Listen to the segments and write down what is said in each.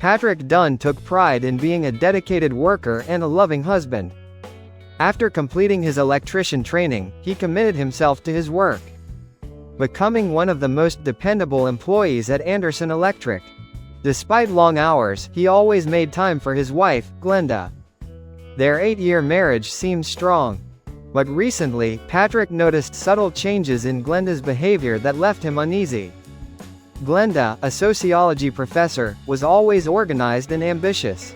Patrick Dunn took pride in being a dedicated worker and a loving husband. After completing his electrician training, he committed himself to his work, becoming one of the most dependable employees at Anderson Electric. Despite long hours, he always made time for his wife, Glenda. Their 8-year marriage seemed strong. But recently, Patrick noticed subtle changes in Glenda's behavior that left him uneasy. Glenda, a sociology professor, was always organized and ambitious.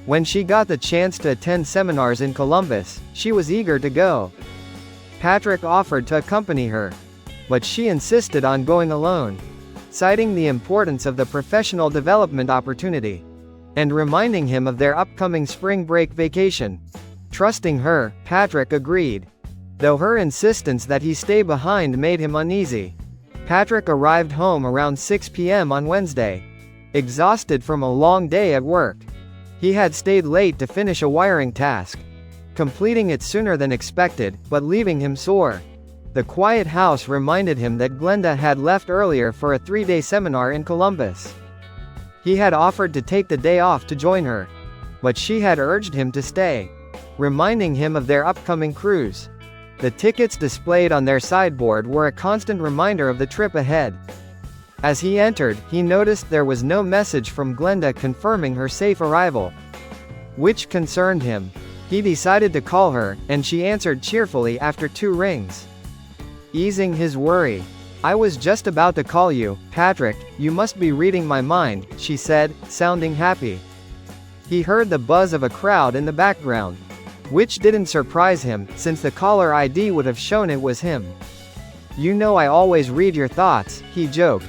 When she got the chance to attend seminars in Columbus, she was eager to go. Patrick offered to accompany her, but she insisted on going alone, citing the importance of the professional development opportunity, and reminding him of their upcoming spring break vacation. Trusting her, Patrick agreed, though her insistence that he stay behind made him uneasy. Patrick arrived home around 6 p.m. on Wednesday, exhausted from a long day at work. He had stayed late to finish a wiring task, completing it sooner than expected, but leaving him sore. The quiet house reminded him that Glenda had left earlier for a 3-day seminar in Columbus. He had offered to take the day off to join her, but she had urged him to stay, reminding him of their upcoming cruise. The tickets displayed on their sideboard were a constant reminder of the trip ahead. As he entered, he noticed there was no message from Glenda confirming her safe arrival, which concerned him. He decided to call her, and she answered cheerfully after 2 rings, easing his worry. "I was just about to call you, Patrick, you must be reading my mind," she said, sounding happy. He heard the buzz of a crowd in the background, which didn't surprise him, since the caller ID would have shown it was him. "You know I always read your thoughts," he joked.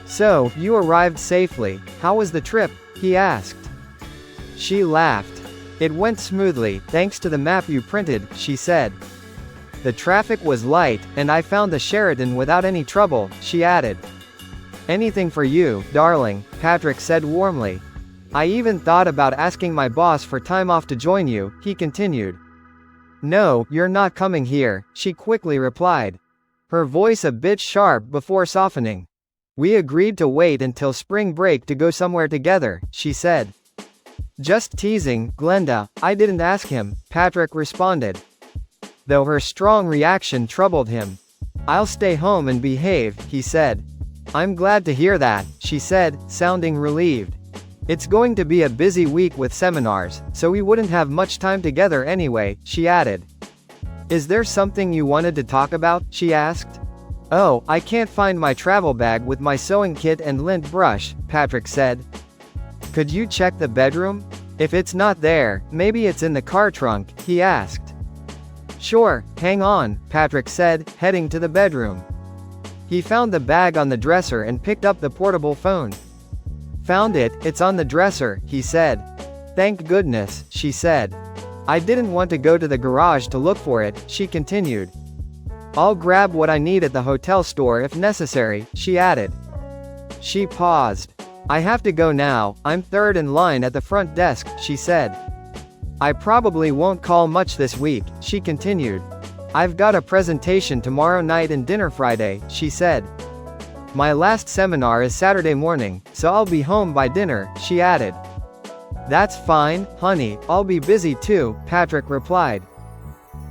"So, you arrived safely. How was the trip?" he asked. She laughed. "It went smoothly, thanks to the map you printed," she said. "The traffic was light, and I found the Sheraton without any trouble," she added. "Anything for you, darling," Patrick said warmly. "I even thought about asking my boss for time off to join you," he continued. "No, you're not coming here," she quickly replied, her voice a bit sharp before softening. "We agreed to wait until spring break to go somewhere together," she said. "Just teasing, Glenda, I didn't ask him," Patrick responded, though her strong reaction troubled him. "I'll stay home and behave," he said. "I'm glad to hear that," she said, sounding relieved. "It's going to be a busy week with seminars, so we wouldn't have much time together anyway," she added. "Is there something you wanted to talk about?" she asked. "Oh, I can't find my travel bag with my sewing kit and lint brush," Patrick said. "Could you check the bedroom? If it's not there, maybe it's in the car trunk," he asked. "Sure, hang on," Patrick said, heading to the bedroom. He found the bag on the dresser and picked up the portable phone. "Found it, it's on the dresser," he said. "Thank goodness," she said. "I didn't want to go to the garage to look for it," she continued. "I'll grab what I need at the hotel store if necessary," she added. She paused. "I have to go now, I'm third in line at the front desk," she said. "I probably won't call much this week," she continued. "I've got a presentation tomorrow night and dinner Friday," she said. "My last seminar is Saturday morning, so I'll be home by dinner," she added. "That's fine, honey, I'll be busy too," Patrick replied.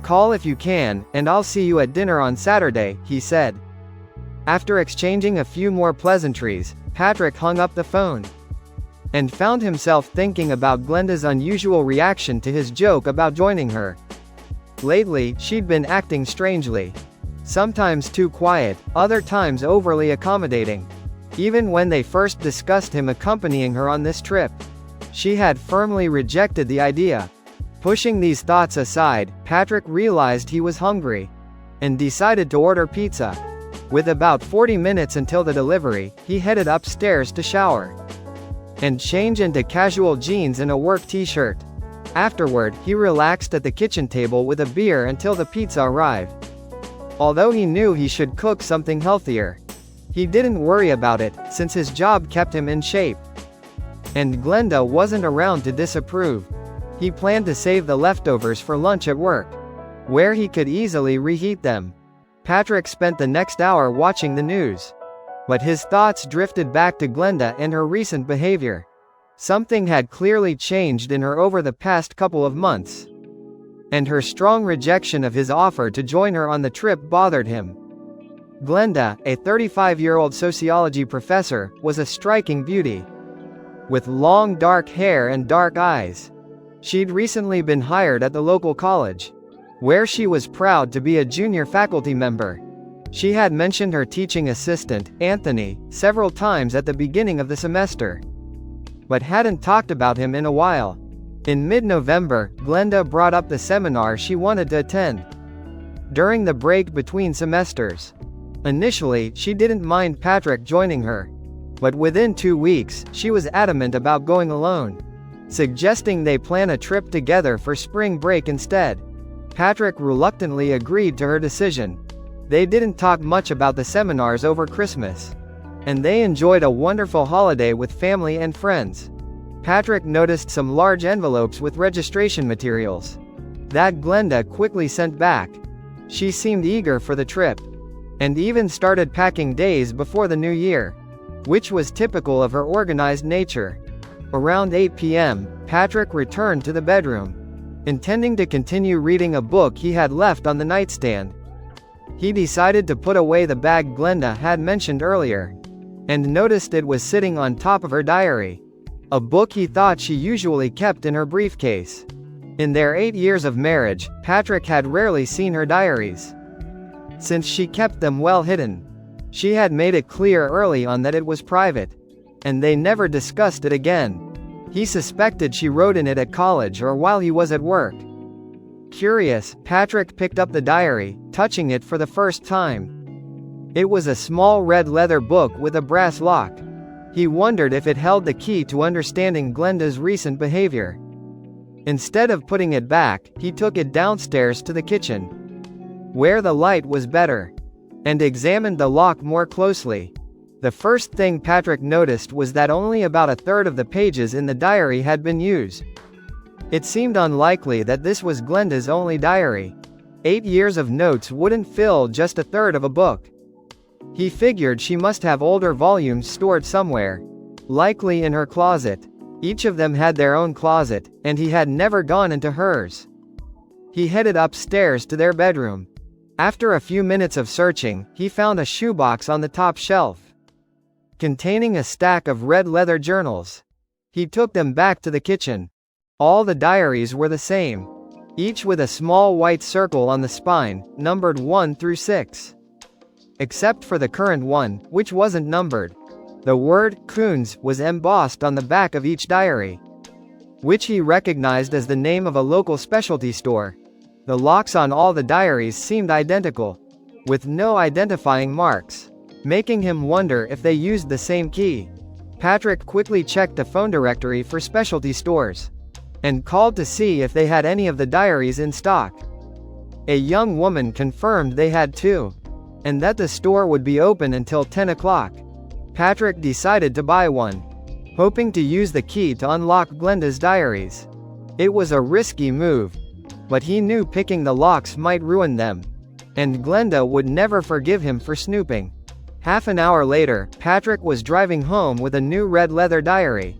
"Call if you can, and I'll see you at dinner on Saturday," he said. After exchanging a few more pleasantries, Patrick hung up the phone, and found himself thinking about Glenda's unusual reaction to his joke about joining her. Lately, she'd been acting strangely. Sometimes too quiet, other times overly accommodating. Even when they first discussed him accompanying her on this trip, she had firmly rejected the idea. Pushing these thoughts aside, Patrick realized he was hungry, and decided to order pizza. With about 40 minutes until the delivery, he headed upstairs to shower and change into casual jeans and a work t-shirt. Afterward, he relaxed at the kitchen table with a beer until the pizza arrived. Although he knew he should cook something healthier, he didn't worry about it, since his job kept him in shape. And Glenda wasn't around to disapprove. He planned to save the leftovers for lunch at work, where he could easily reheat them. Patrick spent the next hour watching the news, but his thoughts drifted back to Glenda and her recent behavior. Something had clearly changed in her over the past couple of months. And her strong rejection of his offer to join her on the trip bothered him. Glenda, a 35-year-old sociology professor, was a striking beauty. With long dark hair and dark eyes. She'd recently been hired at the local college, where she was proud to be a junior faculty member. She had mentioned her teaching assistant, Anthony, several times at the beginning of the semester, but hadn't talked about him in a while. In mid-November, Glenda brought up the seminar she wanted to attend during the break between semesters. Initially, she didn't mind Patrick joining her, but within 2 weeks, she was adamant about going alone, suggesting they plan a trip together for spring break instead. Patrick reluctantly agreed to her decision. They didn't talk much about the seminars over Christmas, and they enjoyed a wonderful holiday with family and friends. Patrick noticed some large envelopes with registration materials that Glenda quickly sent back. She seemed eager for the trip, and even started packing days before the new year, which was typical of her organized nature. Around 8 p.m., Patrick returned to the bedroom, intending to continue reading a book he had left on the nightstand. He decided to put away the bag Glenda had mentioned earlier, and noticed it was sitting on top of her diary, a book he thought she usually kept in her briefcase. In their 8 years of marriage, Patrick had rarely seen her diaries, since she kept them well hidden. She had made it clear early on that it was private, and they never discussed it again. He suspected she wrote in it at college or while he was at work. Curious, Patrick picked up the diary, touching it for the first time. It was a small red leather book with a brass lock. He wondered if it held the key to understanding Glenda's recent behavior. Instead of putting it back, he took it downstairs to the kitchen, where the light was better, and examined the lock more closely. The first thing Patrick noticed was that only about a third of the pages in the diary had been used. It seemed unlikely that this was Glenda's only diary. 8 years of notes wouldn't fill just a third of a book. He figured she must have older volumes stored somewhere, likely in her closet. Each of them had their own closet, and he had never gone into hers. He headed upstairs to their bedroom. After a few minutes of searching, he found a shoebox on the top shelf, containing a stack of red leather journals. He took them back to the kitchen. All the diaries were the same, each with a small white circle on the spine, numbered 1 through 6. Except for the current one, which wasn't numbered. The word, Coons, was embossed on the back of each diary, which he recognized as the name of a local specialty store. The locks on all the diaries seemed identical, with no identifying marks, making him wonder if they used the same key. Patrick quickly checked the phone directory for specialty stores, and called to see if they had any of the diaries in stock. A young woman confirmed they had 2, and that the store would be open until 10 o'clock. Patrick decided to buy one, hoping to use the key to unlock Glenda's diaries. It was a risky move, but he knew picking the locks might ruin them, and Glenda would never forgive him for snooping. Half an hour later, Patrick was driving home with a new red leather diary,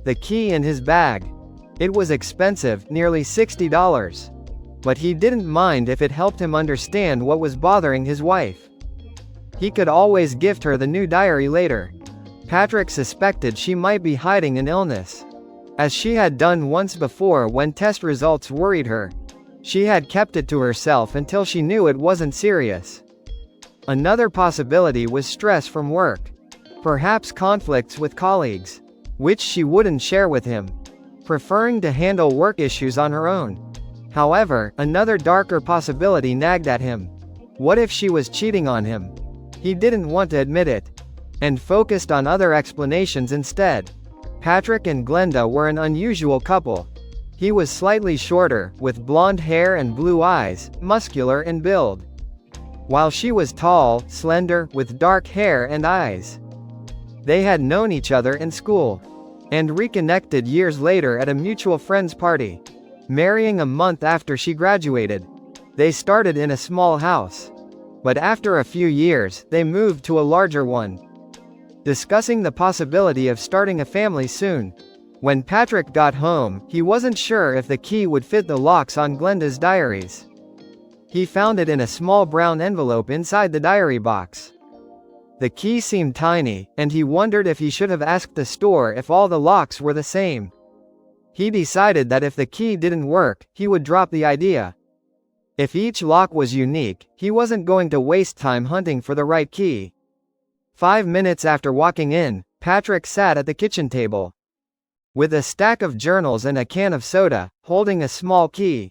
the key in his bag. It was expensive, nearly $60, but he didn't mind if it helped him understand what was bothering his wife. He could always gift her the new diary later. Patrick suspected she might be hiding an illness, as she had done once before when test results worried her. She had kept it to herself until she knew it wasn't serious. Another possibility was stress from work, perhaps conflicts with colleagues, which she wouldn't share with him, preferring to handle work issues on her own. However, another darker possibility nagged at him. What if she was cheating on him? He didn't want to admit it, and focused on other explanations instead. Patrick and Glenda were an unusual couple. He was slightly shorter, with blonde hair and blue eyes, muscular in build, while she was tall, slender, with dark hair and eyes. They had known each other in school, and reconnected years later at a mutual friend's party. Marrying a month after she graduated, they started in a small house, but after a few years, they moved to a larger one, discussing the possibility of starting a family soon. When Patrick got home, he wasn't sure if the key would fit the locks on Glenda's diaries. He found it in a small brown envelope inside the diary box. The key seemed tiny, and he wondered if he should have asked the store if all the locks were the same. He decided that if the key didn't work, he would drop the idea. If each lock was unique, he wasn't going to waste time hunting for the right key. 5 minutes after walking in, Patrick sat at the kitchen table with a stack of journals and a can of soda, holding a small key.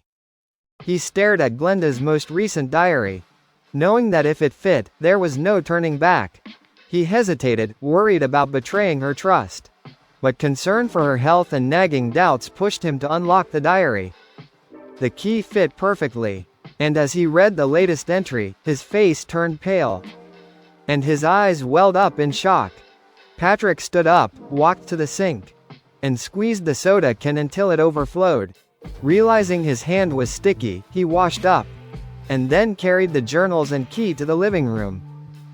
He stared at Glenda's most recent diary. Knowing that if it fit, there was no turning back. He hesitated, worried about betraying her trust. But concern for her health and nagging doubts pushed him to unlock the diary. The key fit perfectly. And as he read the latest entry, his face turned pale. And his eyes welled up in shock. Patrick stood up, walked to the sink, and squeezed the soda can until it overflowed. Realizing his hand was sticky, he washed up, and then carried the journals and key to the living room.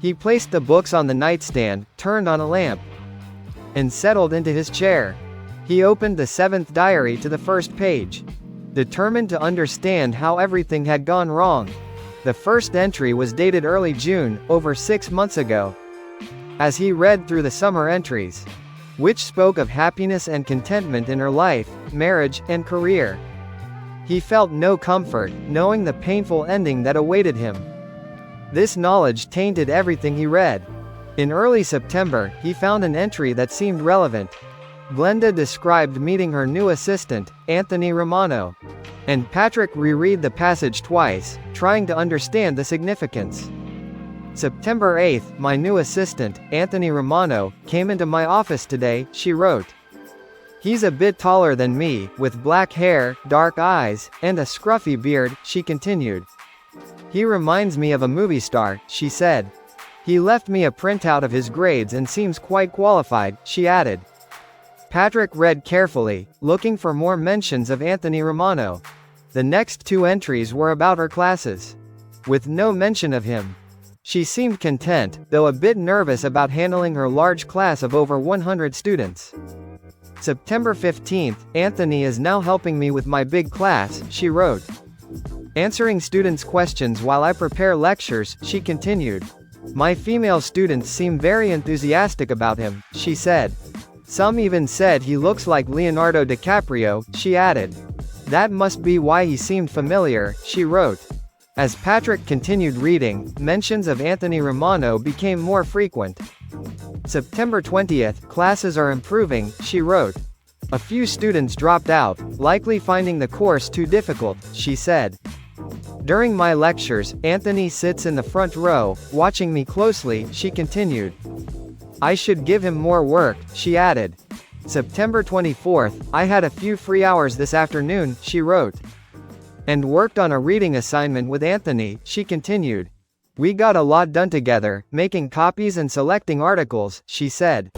He placed the books on the nightstand, turned on a lamp, and settled into his chair. He opened the 7th diary to the first page, determined to understand how everything had gone wrong. The first entry was dated early June, over 6 months ago. As he read through the summer entries, which spoke of happiness and contentment in her life, marriage, and career, he felt no comfort, knowing the painful ending that awaited him. This knowledge tainted everything he read. In early September, he found an entry that seemed relevant. Glenda described meeting her new assistant, Anthony Romano. And Patrick reread the passage twice, trying to understand the significance. September 8th, my new assistant, Anthony Romano, came into my office today, she wrote. He's a bit taller than me, with black hair, dark eyes, and a scruffy beard, she continued. He reminds me of a movie star, she said. He left me a printout of his grades and seems quite qualified, she added. Patrick read carefully, looking for more mentions of Anthony Romano. The next 2 entries were about her classes, with no mention of him. She seemed content, though a bit nervous about handling her large class of over 100 students. September 15th, Anthony is now helping me with my big class, she wrote. Answering students' questions while I prepare lectures, she continued. My female students seem very enthusiastic about him, she said. Some even said he looks like Leonardo DiCaprio, she added. That must be why he seemed familiar, she wrote. As Patrick continued reading, mentions of Anthony Romano became more frequent. September 20th, classes are improving, she wrote. A few students dropped out, likely finding the course too difficult, she said. During my lectures, Anthony sits in the front row, watching me closely, she continued. I should give him more work, she added. September 24th, I had a few free hours this afternoon, she wrote. And worked on a reading assignment with Anthony, she continued. We got a lot done together, making copies and selecting articles, she said.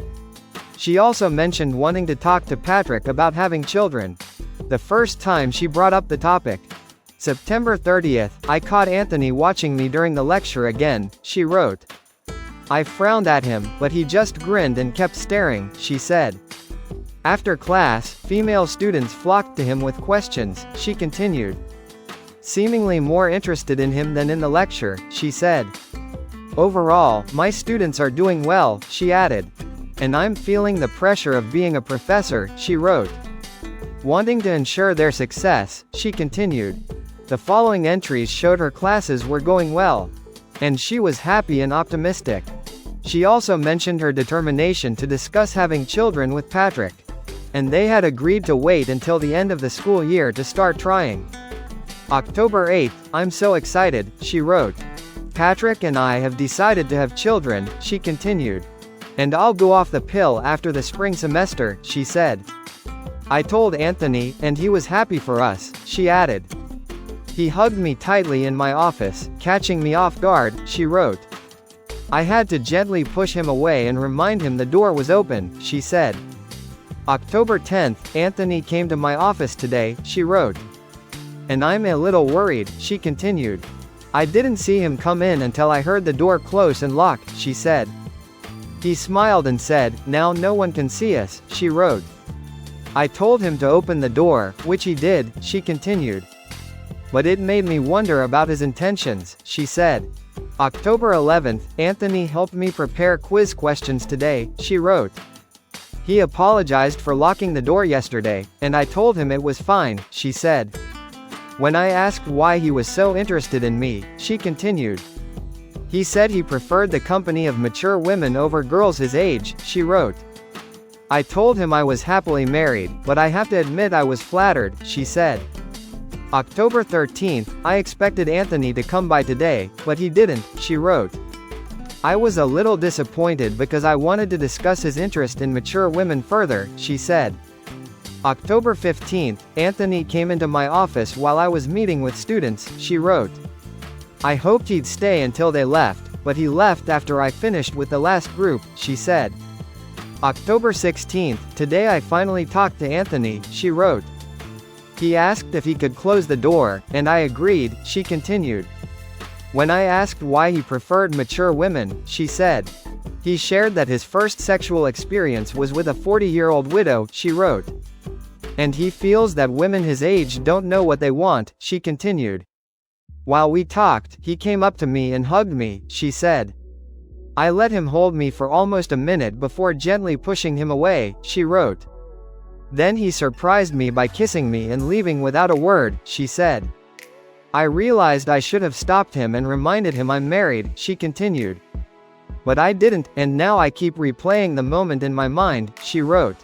She also mentioned wanting to talk to Patrick about having children. The first time she brought up the topic. September 30th, I caught Anthony watching me during the lecture again, she wrote. I frowned at him, but he just grinned and kept staring, she said. After class, female students flocked to him with questions, she continued. Seemingly more interested in him than in the lecture, she said. Overall, my students are doing well, she added. And I'm feeling the pressure of being a professor, she wrote. Wanting to ensure their success, she continued. The following entries showed her classes were going well. And she was happy and optimistic. She also mentioned her determination to discuss having children with Patrick. And they had agreed to wait until the end of the school year to start trying. October 8th, I'm so excited, she wrote. Patrick and I have decided to have children, she continued. And I'll go off the pill after the spring semester, she said. I told Anthony, and he was happy for us, she added. He hugged me tightly in my office, catching me off guard, she wrote. I had to gently push him away and remind him the door was open, she said. October 10th, Anthony came to my office today, she wrote. And I'm a little worried, she continued. I didn't see him come in until I heard the door close and lock, she said. He smiled and said, now no one can see us, she wrote. I told him to open the door, which he did, she continued. But it made me wonder about his intentions, she said. October 11th, Anthony helped me prepare quiz questions today, she wrote. He apologized for locking the door yesterday, and I told him it was fine, she said. When I asked why he was so interested in me, she continued. He said he preferred the company of mature women over girls his age, she wrote. I told him I was happily married, but I have to admit I was flattered, she said. October 13th, I expected Anthony to come by today, but he didn't, she wrote. I was a little disappointed because I wanted to discuss his interest in mature women further, she said. October 15th, Anthony came into my office while I was meeting with students, she wrote. I hoped he'd stay until they left, but he left after I finished with the last group, she said. October 16th, today I finally talked to Anthony, she wrote. He asked if he could close the door, and I agreed, she continued. When I asked why he preferred mature women, she said. He shared that his first sexual experience was with a 40-year-old widow, she wrote. And he feels that women his age don't know what they want, she continued. While we talked, he came up to me and hugged me, she said. I let him hold me for almost a minute before gently pushing him away, she wrote. Then he surprised me by kissing me and leaving without a word, she said. I realized I should have stopped him and reminded him I'm married, she continued. But I didn't, and now I keep replaying the moment in my mind, she wrote.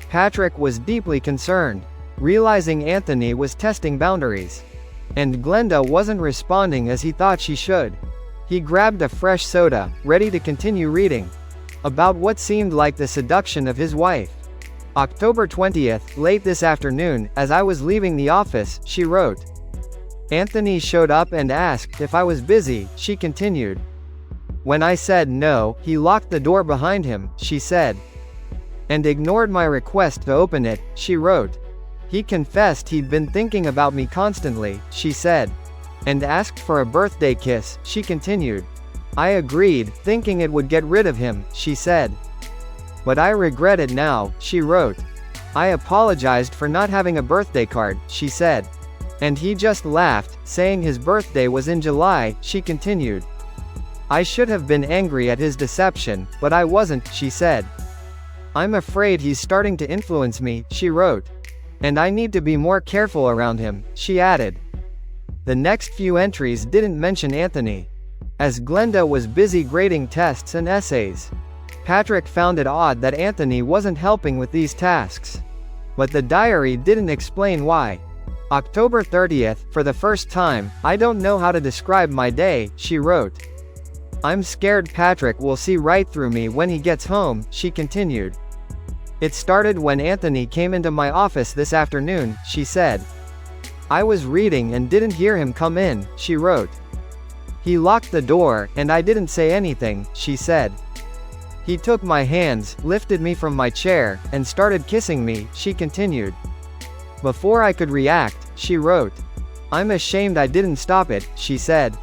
Patrick was deeply concerned, realizing Anthony was testing boundaries. And Glenda wasn't responding as he thought she should. He grabbed a fresh soda, ready to continue reading. About what seemed like the seduction of his wife. October 20th, late this afternoon, as I was leaving the office, she wrote. Anthony showed up and asked if I was busy, she continued. When I said no, he locked the door behind him, she said. And ignored my request to open it, she wrote. He confessed he'd been thinking about me constantly, she said. And asked for a birthday kiss, she continued. I agreed, thinking it would get rid of him, she said. But I regret it now, she wrote. I apologized for not having a birthday card, she said. And he just laughed, saying his birthday was in July, she continued. I should have been angry at his deception, but I wasn't, she said. I'm afraid he's starting to influence me, she wrote. And I need to be more careful around him, she added. The next few entries didn't mention Anthony, as Glenda was busy grading tests and essays. Patrick found it odd that Anthony wasn't helping with these tasks. But the diary didn't explain why. October 30th, for the first time, I don't know how to describe my day, she wrote. I'm scared Patrick will see right through me when he gets home, she continued. It started when Anthony came into my office this afternoon, she said. I was reading and didn't hear him come in, she wrote. He locked the door, and I didn't say anything, she said. He took my hands, lifted me from my chair, and started kissing me, she continued. Before I could react, she wrote. I'm ashamed I didn't stop it, she said.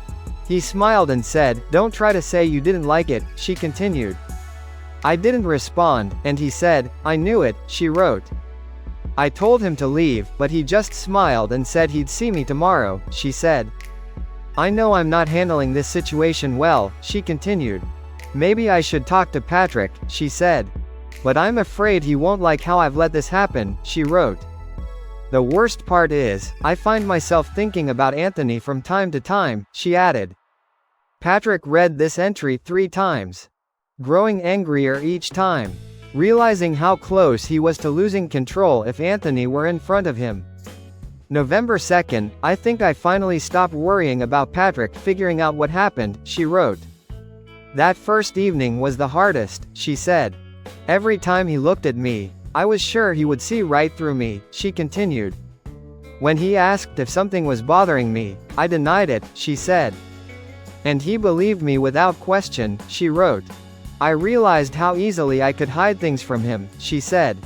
He smiled and said, don't try to say you didn't like it, she continued. I didn't respond, and he said, I knew it, she wrote. I told him to leave, but he just smiled and said he'd see me tomorrow, she said. I know I'm not handling this situation well, she continued. Maybe I should talk to Patrick, she said. But I'm afraid he won't like how I've let this happen, she wrote. The worst part is, I find myself thinking about Anthony from time to time, she added. Patrick read this entry 3 times. Growing angrier each time. Realizing how close he was to losing control if Anthony were in front of him. November 2nd, I think I finally stopped worrying about Patrick figuring out what happened, she wrote. That first evening was the hardest, she said. Every time he looked at me, I was sure he would see right through me, she continued. When he asked if something was bothering me, I denied it, she said. And he believed me without question, she wrote. I realized how easily I could hide things from him, she said.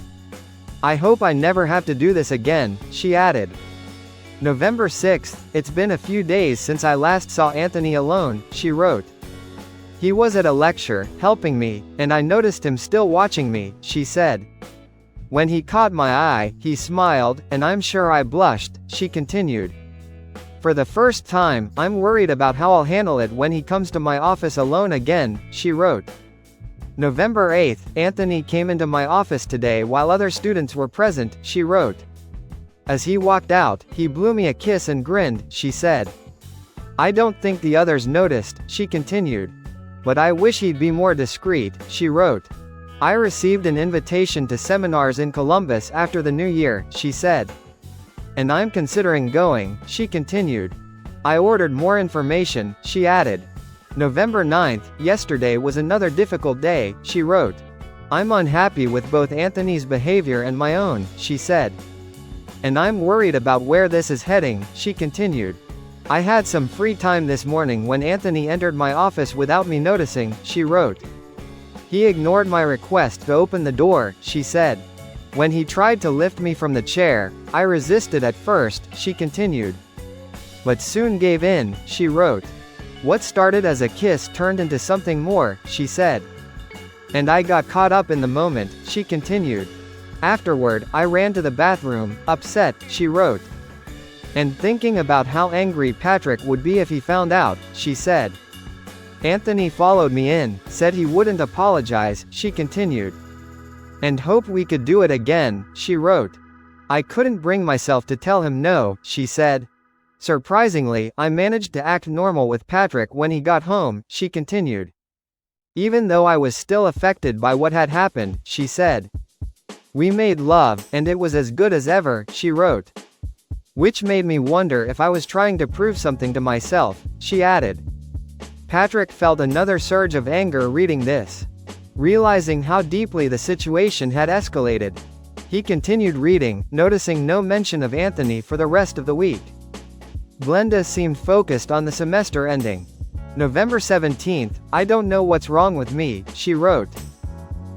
I hope I never have to do this again, she added. November 6th, it's been a few days since I last saw Anthony alone, she wrote. He was at a lecture, helping me, and I noticed him still watching me, she said. When he caught my eye, he smiled, and I'm sure I blushed, she continued. For the first time, I'm worried about how I'll handle it when he comes to my office alone again, she wrote. November 8th, Anthony came into my office today while other students were present, she wrote. As he walked out, he blew me a kiss and grinned, she said. I don't think the others noticed, she continued. But I wish he'd be more discreet, she wrote. I received an invitation to seminars in Columbus after the new year, she said. And I'm considering going, she continued. I ordered more information, she added. November 9th, yesterday was another difficult day, she wrote. I'm unhappy with both Anthony's behavior and my own, she said. And I'm worried about where this is heading, she continued. I had some free time this morning when Anthony entered my office without me noticing, she wrote. He ignored my request to open the door, she said. When he tried to lift me from the chair, I resisted at first, she continued. But soon gave in, she wrote. What started as a kiss turned into something more, she said. And I got caught up in the moment, she continued. Afterward, I ran to the bathroom, upset, she wrote. And thinking about how angry Patrick would be if he found out, she said. Anthony followed me in, said he wouldn't apologize, she continued. And hope we could do it again, she wrote. I couldn't bring myself to tell him no, she said. Surprisingly, I managed to act normal with Patrick when he got home, she continued. Even though I was still affected by what had happened, she said. We made love, and it was as good as ever, she wrote. Which made me wonder if I was trying to prove something to myself, she added. Patrick felt another surge of anger reading this. Realizing how deeply the situation had escalated, he continued reading, noticing no mention of Anthony for the rest of the week. Glenda seemed focused on the semester ending. November 17th, I don't know what's wrong with me, she wrote.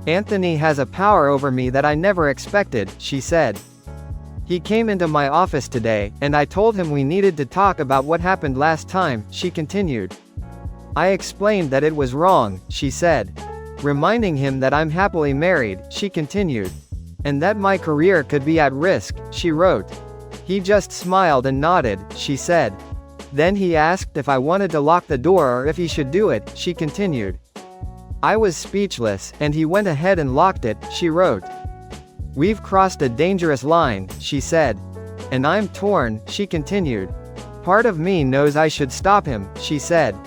Anthony has a power over me that I never expected, she said. He came into my office today, and I told him we needed to talk about what happened last time, she continued. I explained that it was wrong, she said. Reminding him that I'm happily married, she continued. And that my career could be at risk, she wrote. He just smiled and nodded, she said. Then he asked if I wanted to lock the door or if he should do it, she continued. I was speechless, and he went ahead and locked it, she wrote. We've crossed a dangerous line, she said. And I'm torn, she continued. Part of me knows I should stop him, she said.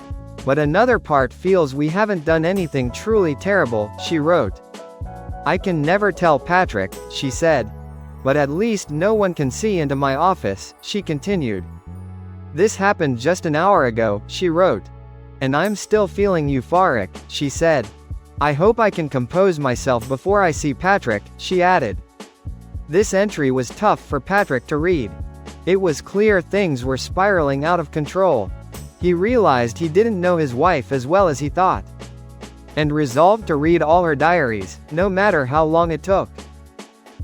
But another part feels we haven't done anything truly terrible, she wrote. I can never tell Patrick, she said. But at least no one can see into my office, she continued. This happened just an hour ago, she wrote. And I'm still feeling euphoric, she said. I hope I can compose myself before I see Patrick, she added. This entry was tough for Patrick to read. It was clear things were spiraling out of control. He realized he didn't know his wife as well as he thought. And resolved to read all her diaries, no matter how long it took.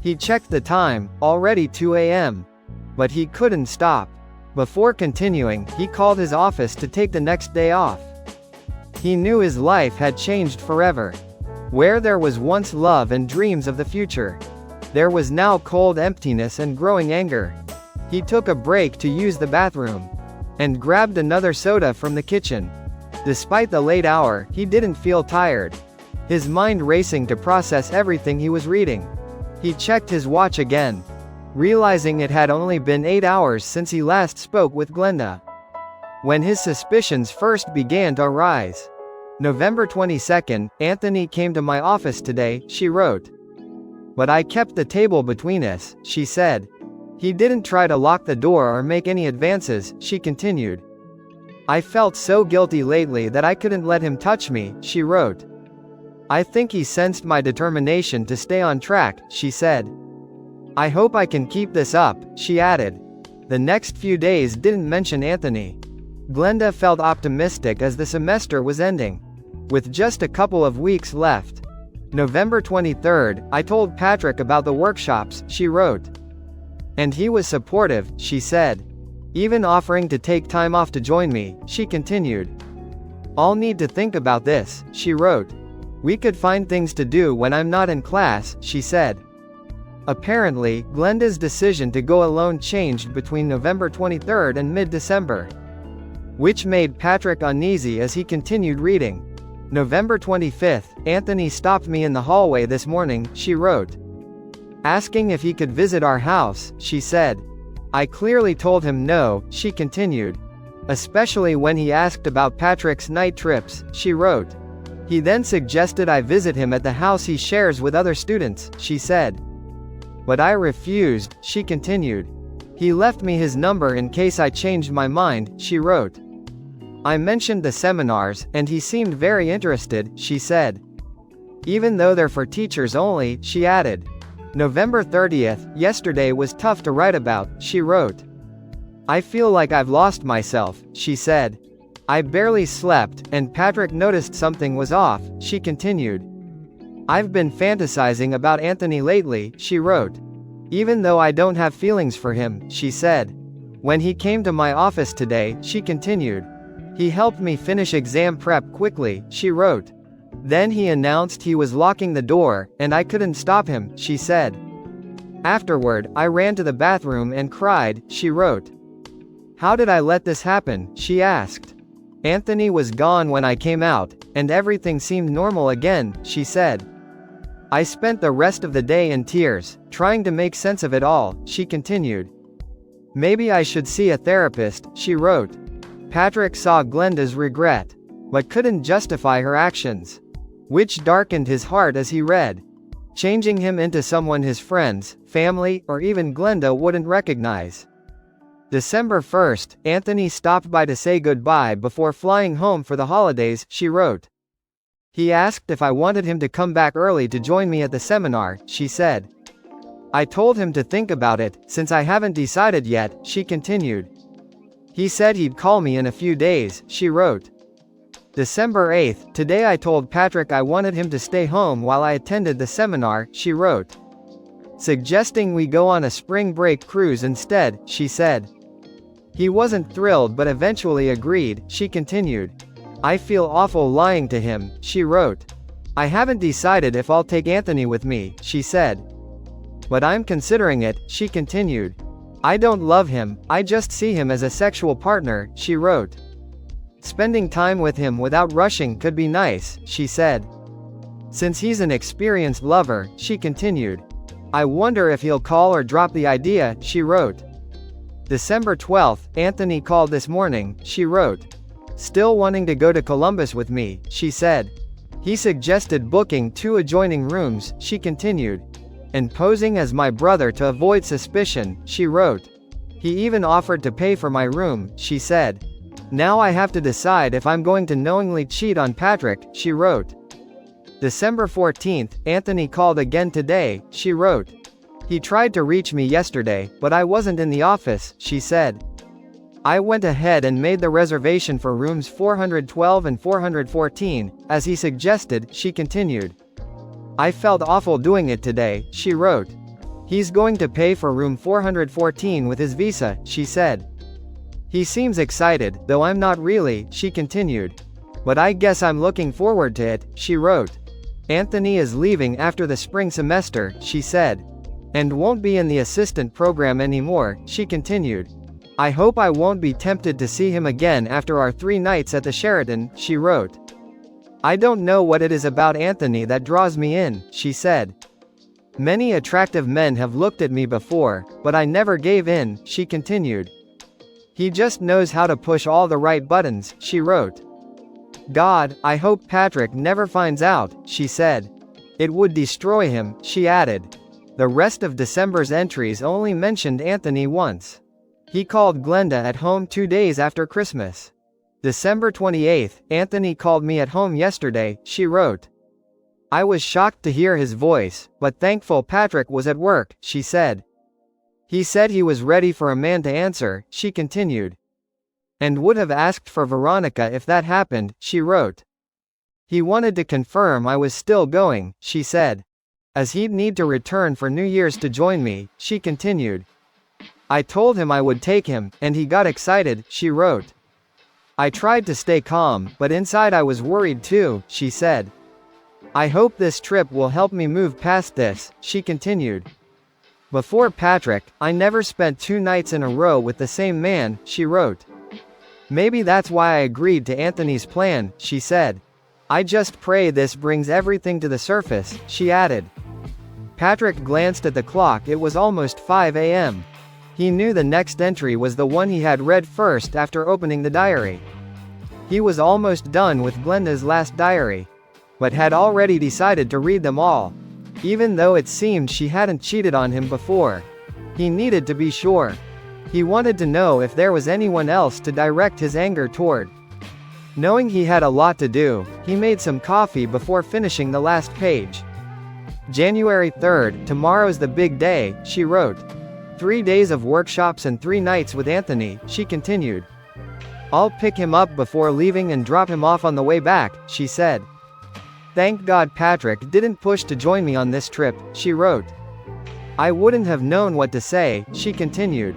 He checked the time, already 2 a.m. But he couldn't stop. Before continuing, he called his office to take the next day off. He knew his life had changed forever. Where there was once love and dreams of the future, there was now cold emptiness and growing anger. He took a break to use the bathroom. And grabbed another soda from the kitchen. Despite the late hour, he didn't feel tired. His mind racing to process everything he was reading. He checked his watch again. Realizing it had only been 8 hours since he last spoke with Glenda. When his suspicions first began to arise. November 22nd, Anthony came to my office today, she wrote. But I kept the table between us, she said. He didn't try to lock the door or make any advances, she continued. I felt so guilty lately that I couldn't let him touch me, she wrote. I think he sensed my determination to stay on track, she said. I hope I can keep this up, she added. The next few days didn't mention Anthony. Glenda felt optimistic as the semester was ending. With just a couple of weeks left. November 23rd, I told Patrick about the workshops, she wrote. And he was supportive, she said. Even offering to take time off to join me, she continued. I'll need to think about this, she wrote. We could find things to do when I'm not in class, she said. Apparently, Glenda's decision to go alone changed between November 23rd and mid-December, which made Patrick uneasy as he continued reading. November 25th, Anthony stopped me in the hallway this morning, she wrote, asking if he could visit our house, she said. I clearly told him no, she continued. Especially when he asked about Patrick's night trips, she wrote. He then suggested I visit him at the house he shares with other students, she said. But I refused, she continued. He left me his number in case I changed my mind, she wrote. I mentioned the seminars, and he seemed very interested, she said. Even though they're for teachers only, she added. November 30th, yesterday was tough to write about, she wrote. I feel like I've lost myself, she said. I barely slept, and Patrick noticed something was off, she continued. I've been fantasizing about Anthony lately, she wrote. Even though I don't have feelings for him, she said. When he came to my office today, she continued. He helped me finish exam prep quickly, she wrote. Then he announced he was locking the door, and I couldn't stop him, she said. Afterward, I ran to the bathroom and cried, she wrote. How did I let this happen, she asked. Anthony was gone when I came out, and everything seemed normal again, she said. I spent the rest of the day in tears, trying to make sense of it all, she continued. Maybe I should see a therapist, she wrote. Patrick saw Glenda's regret, but couldn't justify her actions, which darkened his heart as he read. Changing him into someone his friends, family, or even Glenda wouldn't recognize. December 1st, Anthony stopped by to say goodbye before flying home for the holidays, she wrote. He asked if I wanted him to come back early to join me at the seminar, she said. I told him to think about it, since I haven't decided yet, she continued. He said he'd call me in a few days, she wrote. December 8th, today I told Patrick I wanted him to stay home while I attended the seminar, she wrote. Suggesting we go on a spring break cruise instead, she said. He wasn't thrilled but eventually agreed, she continued. I feel awful lying to him, she wrote. I haven't decided if I'll take Anthony with me, she said. But I'm considering it, she continued. I don't love him, I just see him as a sexual partner, she wrote. Spending time with him without rushing could be nice, she said. Since he's an experienced lover, she continued. I wonder if he'll call or drop the idea, she wrote. December 12th, Anthony called this morning, she wrote. Still wanting to go to Columbus with me, she said. He suggested booking 2 adjoining rooms, she continued. And posing as my brother to avoid suspicion, she wrote. He even offered to pay for my room, she said. Now I have to decide if I'm going to knowingly cheat on Patrick, she wrote. December 14th, Anthony called again today, she wrote. He tried to reach me yesterday, but I wasn't in the office, she said. I went ahead and made the reservation for rooms 412 and 414, as he suggested, she continued. I felt awful doing it today, she wrote. He's going to pay for room 414 with his visa, she said. He seems excited, though I'm not really, she continued. But I guess I'm looking forward to it, she wrote. Anthony is leaving after the spring semester, she said. And won't be in the assistant program anymore, she continued. I hope I won't be tempted to see him again after our 3 nights at the Sheraton, she wrote. I don't know what it is about Anthony that draws me in, she said. Many attractive men have looked at me before, but I never gave in, she continued. He just knows how to push all the right buttons, she wrote. God, I hope Patrick never finds out, she said. It would destroy him, she added. The rest of December's entries only mentioned Anthony once. He called Glenda at home 2 days after Christmas. December 28th, Anthony called me at home yesterday, she wrote. I was shocked to hear his voice, but thankful Patrick was at work, she said. He said he was ready for a man to answer, she continued. And would have asked for Veronica if that happened, she wrote. He wanted to confirm I was still going, she said. As he'd need to return for New Year's to join me, she continued. I told him I would take him, and he got excited, she wrote. I tried to stay calm, but inside I was worried too, she said. I hope this trip will help me move past this, she continued. Before Patrick, I never spent 2 nights in a row with the same man, she wrote. Maybe that's why I agreed to Anthony's plan, she said. I just pray this brings everything to the surface, she added. Patrick glanced at the clock. It was almost 5 a.m. He knew the next entry was the one he had read first after opening the diary. He was almost done with Glenda's last diary, but had already decided to read them all. Even though it seemed she hadn't cheated on him before, he needed to be sure. He wanted to know if there was anyone else to direct his anger toward. Knowing he had a lot to do, he made some coffee before finishing the last page. January 3rd, tomorrow's the big day, she wrote. 3 days of workshops and 3 nights with Anthony, she continued. I'll pick him up before leaving and drop him off on the way back, she said. Thank God Patrick didn't push to join me on this trip, she wrote. I wouldn't have known what to say, she continued.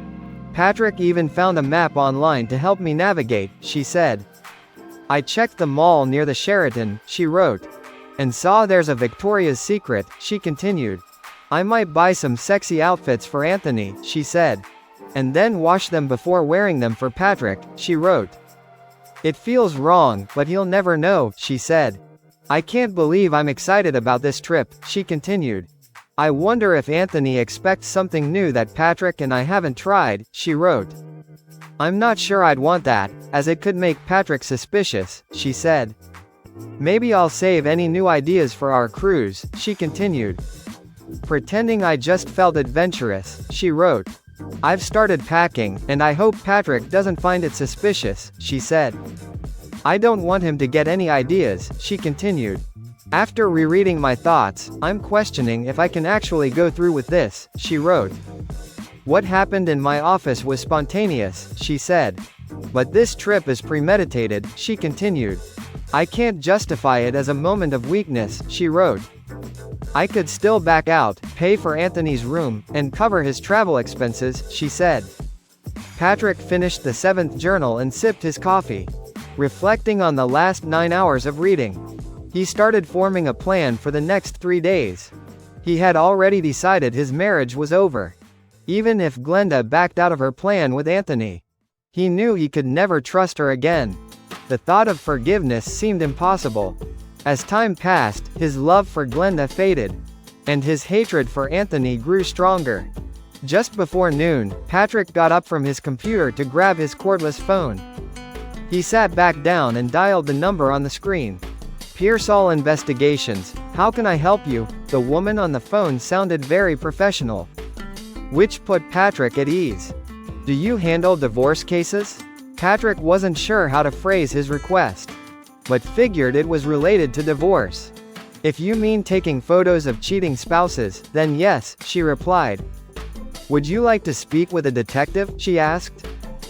Patrick even found a map online to help me navigate, she said. I checked the mall near the Sheraton, she wrote. And saw there's a Victoria's Secret, she continued. I might buy some sexy outfits for Anthony, she said. And then wash them before wearing them for Patrick, she wrote. It feels wrong, but he'll never know, she said. I can't believe I'm excited about this trip, she continued. I wonder if Anthony expects something new that Patrick and I haven't tried, she wrote. I'm not sure I'd want that, as it could make Patrick suspicious, she said. Maybe I'll save any new ideas for our cruise, she continued. Pretending I just felt adventurous, she wrote. I've started packing, and I hope Patrick doesn't find it suspicious, she said. I don't want him to get any ideas, she continued. After rereading my thoughts, I'm questioning if I can actually go through with this, she wrote. What happened in my office was spontaneous, she said. But this trip is premeditated, she continued. I can't justify it as a moment of weakness, she wrote. I could still back out, pay for Anthony's room, and cover his travel expenses, she said. Patrick finished the 7th journal and sipped his coffee, reflecting on the last 9 hours of reading. He started forming a plan for the next 3 days. He had already decided his marriage was over. Even if Glenda backed out of her plan with Anthony, he knew he could never trust her again. The thought of forgiveness seemed impossible. As time passed, his love for Glenda faded, and his hatred for Anthony grew stronger. Just before noon, Patrick got up from his computer to grab his cordless phone. He sat back down and dialed the number on the screen. Pearsall Investigations, how can I help you? The woman on the phone sounded very professional, which put Patrick at ease. Do you handle divorce cases? Patrick wasn't sure how to phrase his request, but figured it was related to divorce. If you mean taking photos of cheating spouses, then yes, she replied. Would you like to speak with a detective? She asked.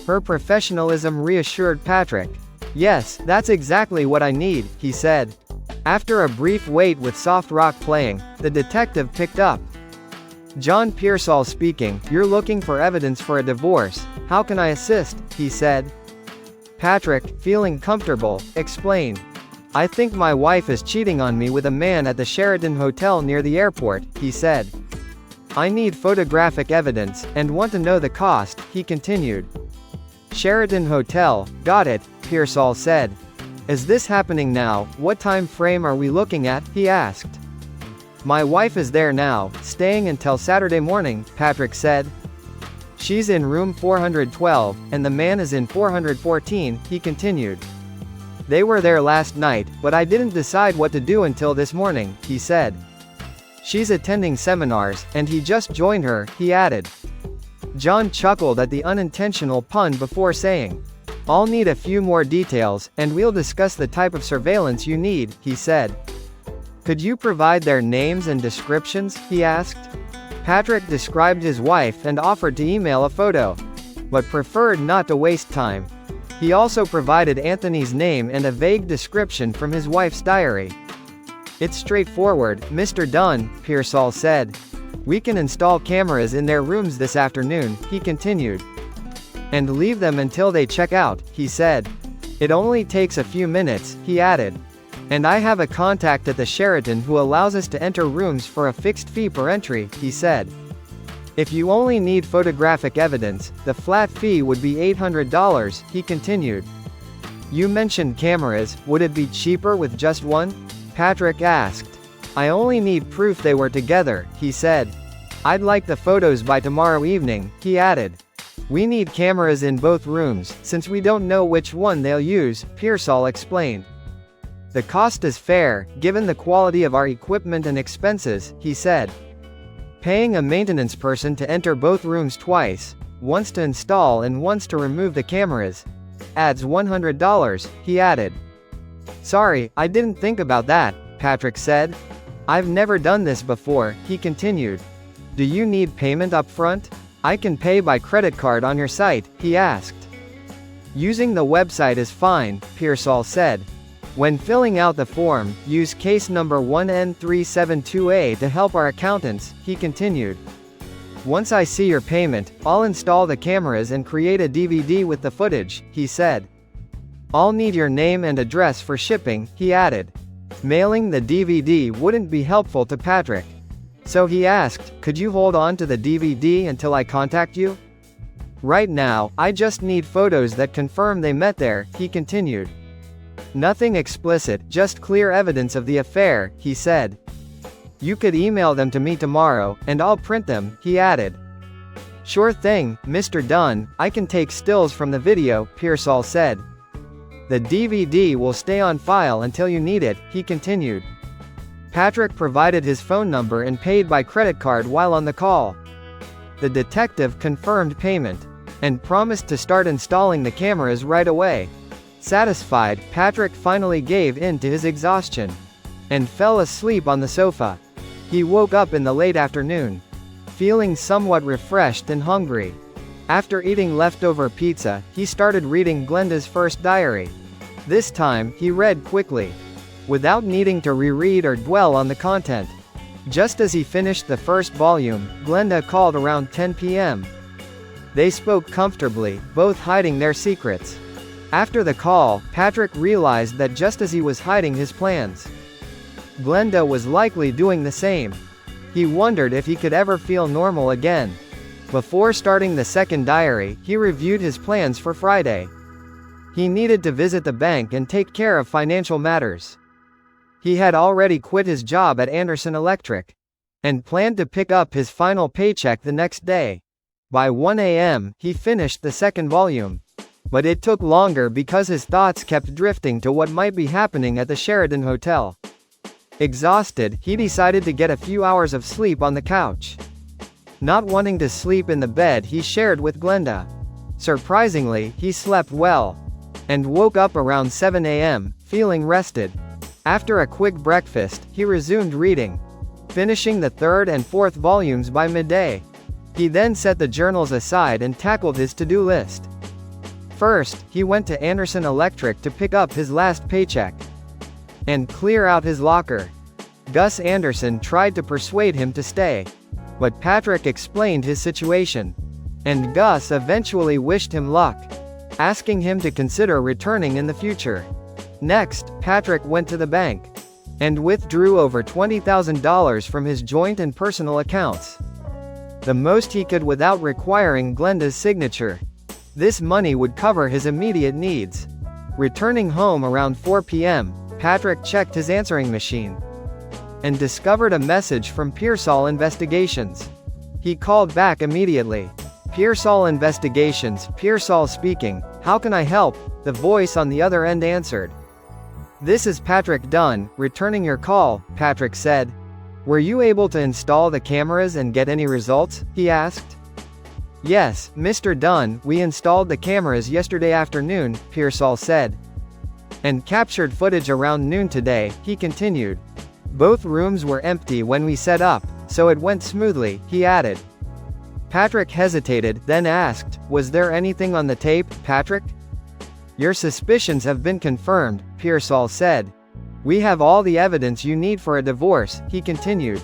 Her professionalism reassured Patrick. Yes, that's exactly what I need, he said. After a brief wait with soft rock playing, the detective picked up. John Pearsall speaking. You're looking for evidence for a divorce. How can I assist? He said. Patrick, feeling comfortable, explained. I think my wife is cheating on me with a man at the Sheraton Hotel near the airport, he said. I need photographic evidence, and want to know the cost, he continued. Sheraton Hotel, got it, Pearsall said. Is this happening now? What time frame are we looking at? He asked. My wife is there now, staying until Saturday morning, Patrick said. She's in room 412, and the man is in 414, he continued. They were there last night, but I didn't decide what to do until this morning, he said. She's attending seminars, and he just joined her, he added. John chuckled at the unintentional pun before saying, I'll need a few more details, and we'll discuss the type of surveillance you need, he said. Could you provide their names and descriptions? He asked. Patrick described his wife and offered to email a photo, but preferred not to waste time. He also provided Anthony's name and a vague description from his wife's diary. It's straightforward, Mr. Dunn, Pearsall said. We can install cameras in their rooms this afternoon, he continued. And leave them until they check out, he said. It only takes a few minutes, he added. And I have a contact at the Sheraton who allows us to enter rooms for a fixed fee per entry, he said. If you only need photographic evidence, the flat fee would be $800, he continued. You mentioned cameras, would it be cheaper with just one? Patrick asked. I only need proof they were together, he said. I'd like the photos by tomorrow evening, he added. We need cameras in both rooms, since we don't know which one they'll use, Pearsall explained. The cost is fair, given the quality of our equipment and expenses, he said. Paying a maintenance person to enter both rooms twice, once to install and once to remove the cameras, adds $100, he added. Sorry, I didn't think about that, Patrick said. I've never done this before, he continued. Do you need payment up front? I can pay by credit card on your site, he asked. Using the website is fine, Pearsall said. When filling out the form, use case number 1N372A to help our accountants, he continued. Once I see your payment, I'll install the cameras and create a DVD with the footage, he said. I'll need your name and address for shipping, he added. Mailing the DVD wouldn't be helpful to Patrick. So he asked, could you hold on to the DVD until I contact you? Right now, I just need photos that confirm they met there, he continued. Nothing explicit, just clear evidence of the affair, he said. You could email them to me tomorrow, and I'll print them, he added. Sure thing, Mr. Dunn, I can take stills from the video, Pearsall said. The DVD will stay on file until you need it, he continued. Patrick provided his phone number and paid by credit card while on the call. The detective confirmed payment, and promised to start installing the cameras right away. Satisfied, Patrick finally gave in to his exhaustion, and fell asleep on the sofa. He woke up in the late afternoon, feeling somewhat refreshed and hungry. After eating leftover pizza, he started reading Glenda's first diary. This time, he read quickly, without needing to reread or dwell on the content. Just as he finished the first volume, Glenda called around 10 p.m. They spoke comfortably, both hiding their secrets. After the call, Patrick realized that just as he was hiding his plans, Glenda was likely doing the same. He wondered if he could ever feel normal again. Before starting the second diary, he reviewed his plans for Friday. He needed to visit the bank and take care of financial matters. He had already quit his job at Anderson Electric, and planned to pick up his final paycheck the next day. By 1 a.m., he finished the second volume. But it took longer because his thoughts kept drifting to what might be happening at the Sheraton Hotel. Exhausted, he decided to get a few hours of sleep on the couch. Not wanting to sleep in the bed he shared with Glenda. Surprisingly, he slept well, and woke up around 7 a.m., feeling rested. After a quick breakfast, he resumed reading, finishing the third and fourth volumes by midday. He then set the journals aside and tackled his to-do list. First, he went to Anderson Electric to pick up his last paycheck and clear out his locker. Gus Anderson tried to persuade him to stay, but Patrick explained his situation, and Gus eventually wished him luck, asking him to consider returning in the future. Next, Patrick went to the bank and withdrew over $20,000 from his joint and personal accounts, the most he could without requiring Glenda's signature. This money would cover his immediate needs. Returning home around 4 p.m., Patrick checked his answering machine and discovered a message from Pearsall Investigations. He called back immediately. Pearsall Investigations, Pearsall speaking. How can I help? The voice on the other end answered. This is Patrick Dunn, returning your call, Patrick said. Were you able to install the cameras and get any results? He asked. Yes, Mr. Dunn, we installed the cameras yesterday afternoon, Pearsall said. And captured footage around noon today, he continued. Both rooms were empty when we set up, so it went smoothly, he added. Patrick hesitated, then asked, was there anything on the tape, Patrick? Your suspicions have been confirmed, Pearsall said. We have all the evidence you need for a divorce, he continued.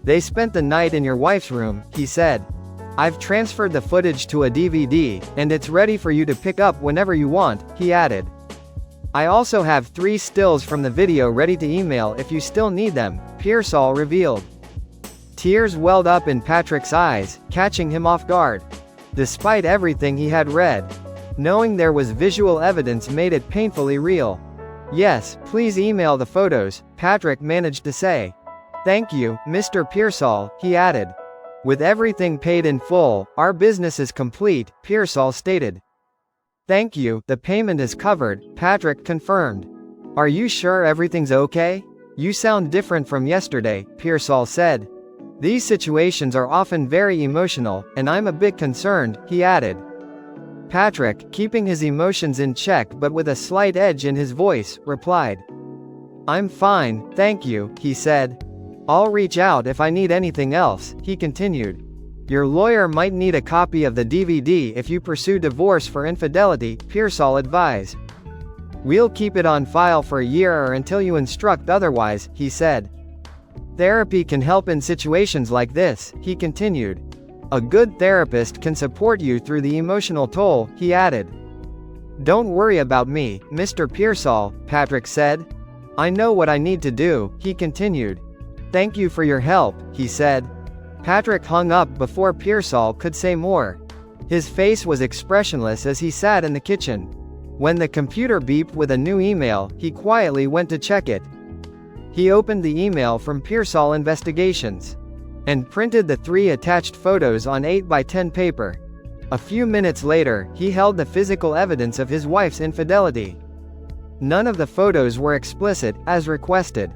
They spent the night in your wife's room, he said. I've transferred the footage to a DVD, and it's ready for you to pick up whenever you want, he added. I also have 3 stills from the video ready to email if you still need them, Pearsall revealed. Tears welled up in Patrick's eyes, catching him off guard. Despite everything he had read, knowing there was visual evidence made it painfully real. "Yes, please email the photos," Patrick managed to say. "Thank you, Mr. Pearsall," he added. "With everything paid in full, our business is complete," Pearsall stated. "Thank you, the payment is covered," Patrick confirmed. "Are you sure everything's okay? You sound different from yesterday," Pearsall said. "These situations are often very emotional, and I'm a bit concerned," he added. Patrick, keeping his emotions in check but with a slight edge in his voice, replied. "I'm fine, thank you," he said. "I'll reach out if I need anything else," he continued. "Your lawyer might need a copy of the DVD if you pursue divorce for infidelity," Pearsall advised. "We'll keep it on file for a year or until you instruct otherwise," he said. "Therapy can help in situations like this," he continued. "A good therapist can support you through the emotional toll," he added. "Don't worry about me, Mr. Pearsall," Patrick said. "I know what I need to do," he continued. "Thank you for your help," he said. Patrick hung up before Pearsall could say more. His face was expressionless as he sat in the kitchen. When the computer beeped with a new email, he quietly went to check it. He opened the email from Pearsall Investigations and printed the 3 attached photos on 8 by 10 paper. A few minutes later, he held the physical evidence of his wife's infidelity. None of the photos were explicit, as requested.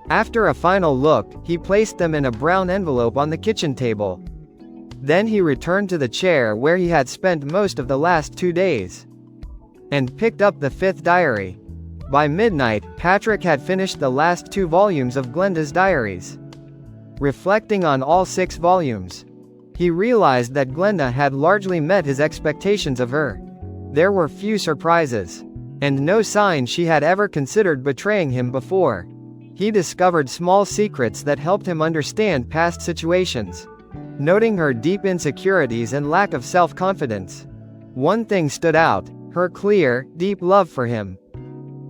After a final look, he placed them in a brown envelope on the kitchen table. Then he returned to the chair where he had spent most of the last 2 days and picked up the 5th diary. By midnight, Patrick had finished the last 2 volumes of Glenda's diaries. Reflecting on all 6 volumes, he realized that Glenda had largely met his expectations of her. There were few surprises, and no sign she had ever considered betraying him before. He discovered small secrets that helped him understand past situations, noting her deep insecurities and lack of self-confidence. One thing stood out: her clear, deep love for him,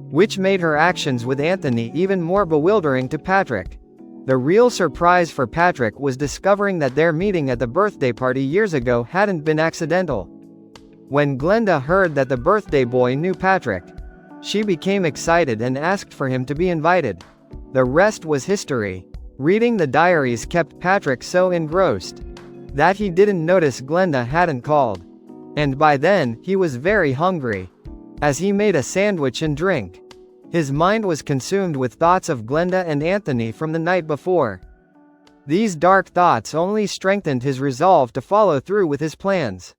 which made her actions with Anthony even more bewildering to Patrick. The real surprise for Patrick was discovering that their meeting at the birthday party years ago hadn't been accidental. When Glenda heard that the birthday boy knew Patrick, she became excited and asked for him to be invited. The rest was history. Reading the diaries kept Patrick so engrossed that he didn't notice Glenda hadn't called. And by then, he was very hungry. As he made a sandwich and drink, his mind was consumed with thoughts of Glenda and Anthony from the night before. These dark thoughts only strengthened his resolve to follow through with his plans.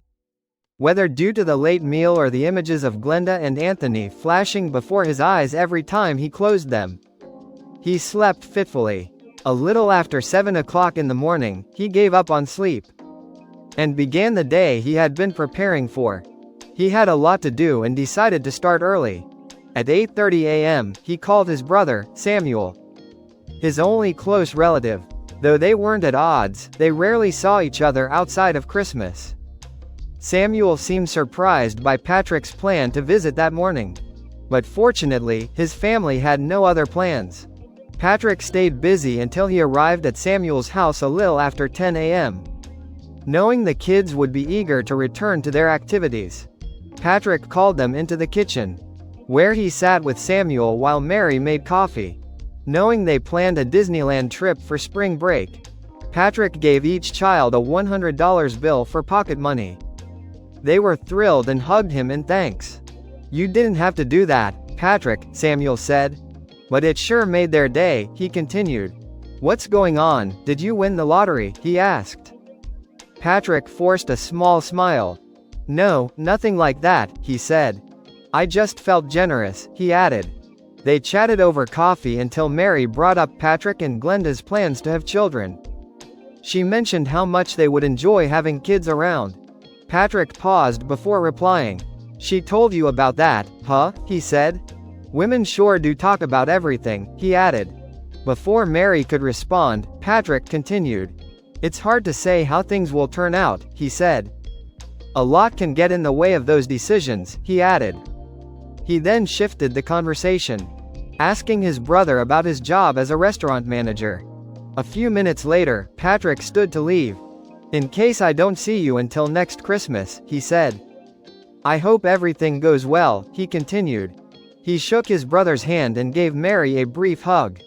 Whether due to the late meal or the images of Glenda and Anthony flashing before his eyes every time he closed them, he slept fitfully. A little after 7 o'clock in the morning, he gave up on sleep and began the day he had been preparing for. He had a lot to do and decided to start early. At 8:30 a.m., he called his brother, Samuel, his only close relative. Though they weren't at odds, they rarely saw each other outside of Christmas. Samuel seemed surprised by Patrick's plan to visit that morning. But fortunately, his family had no other plans. Patrick stayed busy until he arrived at Samuel's house a little after 10 a.m. Knowing the kids would be eager to return to their activities, Patrick called them into the kitchen, where he sat with Samuel while Mary made coffee. Knowing they planned a Disneyland trip for spring break, Patrick gave each child a $100 bill for pocket money. They were thrilled and hugged him in thanks. "You didn't have to do that, Patrick," Samuel said. "But it sure made their day," he continued. "What's going on, did you win the lottery?" he asked. Patrick forced a small smile. "No, nothing like that," he said. "I just felt generous," he added. They chatted over coffee until Mary brought up Patrick and Glenda's plans to have children. She mentioned how much they would enjoy having kids around. Patrick paused before replying. "She told you about that, huh?" he said. "Women sure do talk about everything," he added. Before Mary could respond, Patrick continued. "It's hard to say how things will turn out," he said. "A lot can get in the way of those decisions," he added. He then shifted the conversation, asking his brother about his job as a restaurant manager. A few minutes later, Patrick stood to leave. "In case I don't see you until next Christmas," he said. "I hope everything goes well," he continued. He shook his brother's hand and gave Mary a brief hug.